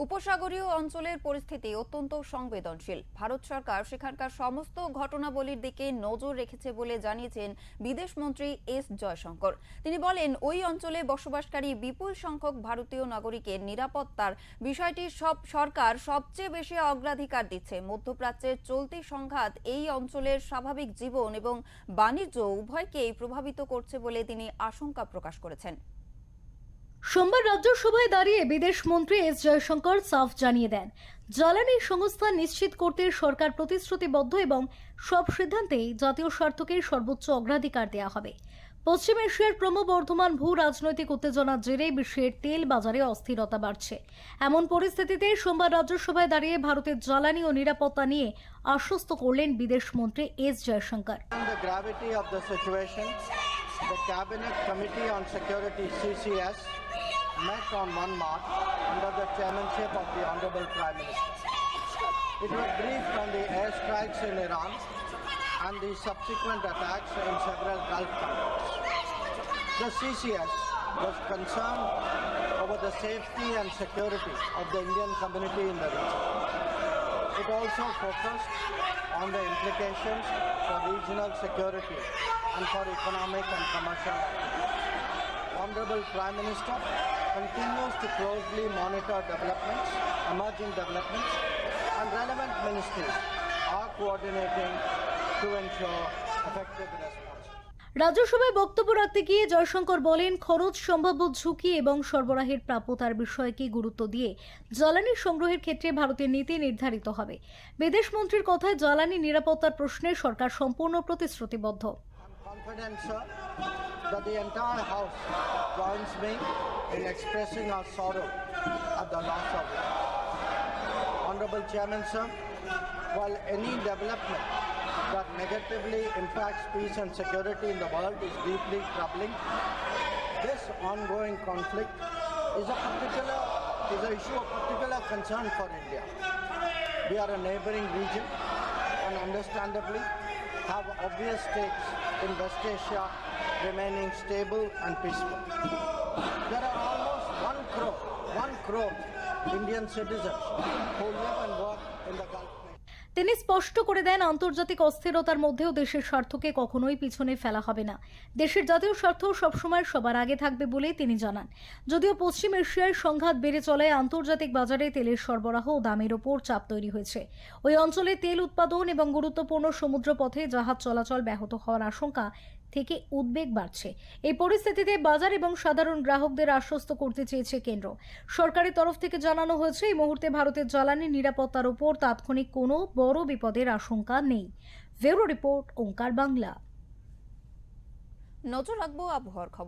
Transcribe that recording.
উপসাগরীয় অঞ্চলের পরিস্থিতি অত্যন্ত সংবেদনশীল। ভারত সরকার সেখানকার সমস্ত ঘটনাবলীর দিকে নজর রেখেছে বলে জানিয়েছেন বিদেশমন্ত্রী এস জয়শঙ্কর। তিনি বলেন, ওই অঞ্চলে বসবাসকারী বিপুল সংখ্যক ভারতীয় নাগরিকের নিরাপত্তার বিষয়টি সরকার সবচেয়ে বেশি অগ্রাধিকার দিচ্ছে। মধ্যপ্রাচ্যের চলতি সংঘাত এই অঞ্চলের স্বাভাবিক জীবন এবং বাণিজ্য উভয়কেই প্রভাবিত করছে বলে তিনি আশঙ্কা প্রকাশ করেছেন। সোমবার রাজ্যসভায় দাঁড়িয়ে বিদেশমন্ত্রী এস জয়শঙ্কর সাফ জানিয়ে দেন, জ্বালানি সংস্থা নিশ্চিত করতে সরকার প্রতিশ্রুতিবদ্ধ এবং সব সিদ্ধান্তেই জাতীয় স্বার্থকে সর্বোচ্চ অগ্রাধিকার দেওয়া হবে। পশ্চিম এশিয়ার ক্রমবর্ধমান ভূ রাজনৈতিক উত্তেজনার জেরে বিশ্বের তেল বাজারে অস্থিরতা বাড়ছে। এমন পরিস্থিতিতে সোমবার রাজ্যসভায় দাঁড়িয়ে ভারতের জ্বালানি ও নিরাপত্তা নিয়ে আশ্বস্ত করলেন বিদেশমন্ত্রী S Jaishankar. The Cabinet Committee on Security (CCS) met on 1 March under the chairmanship of the Honorable Prime Minister. It was briefed on the airstrikes in Iran and the subsequent attacks in several Gulf countries. The CCS was concerned over the safety and security of the Indian community in the region. It also focused on the implications for regional security and for economic and commercial activities. Honorable Prime Minister continues to closely monitor developments, emerging developments, and relevant ministries are coordinating to ensure effective response. রাজ্যসভায় বক্তব্য রাখতে গিয়ে জয়শঙ্কর বলেন, খরচ, সম্ভাব্য ঝুঁকি এবং সরবরাহের প্রাপ্যতার বিষয়কে গুরুত্ব দিয়ে জ্বালানি সংগ্রহের ক্ষেত্রে ভারতের নীতি নির্ধারিত হবে। বিদেশমন্ত্রীর কথায়, জ্বালানি নিরাপত্তার প্রশ্নে সরকার সম্পূর্ণ প্রতিশ্রুতিবদ্ধ। Confident, sir, that the entire House joins me in expressing our sorrow at the loss of life. Honorable Chairman, sir, while any development that negatively impacts peace and security in the world is deeply troubling, this ongoing conflict is an issue of particular concern for India. We are a neighboring region and understandably have obvious stakes in West Asia remaining stable and peaceful. There are almost 1 crore Indian citizens who live and work in the Gulf. তিনি স্পষ্ট করে দেন, আন্তর্জাতিক অস্থিরতার মধ্যেও দেশের স্বার্থকে কখনোই পিছনে ফেলা হবে না। দেশের জাতীয় স্বার্থ সবসময় সবার আগে থাকবে বলেই তিনি জানান। যদিও পশ্চিম এশিয়ায় সংঘাত বেড়ে চলায় আন্তর্জাতিক বাজারে তেলের সরবরাহ ও দামের ওপর চাপ তৈরি হয়েছে। ওই অঞ্চলে তেল উৎপাদন এবং গুরুত্বপূর্ণ সমুদ্র পথে জাহাজ চলাচল ব্যাহত হওয়ার আশঙ্কা থেকে উদ্বেগ বাড়ছে। এই পরিস্থিতিতে বাজার এবং সাধারণ গ্রাহকদের আশ্বস্ত করতে চেয়েছে কেন্দ্র। সরকারের তরফ থেকে জানানো হয়েছে, এই মুহূর্তে ভারতের জ্বালানি নিরাপত্তার উপর তাৎক্ষণিক কোনো বড় বিপদের আশঙ্কা নেই। ব্যুরো রিপোর্ট, ওঙ্কার বাংলা। নজর রাখবো আবহাওয়ার খবর।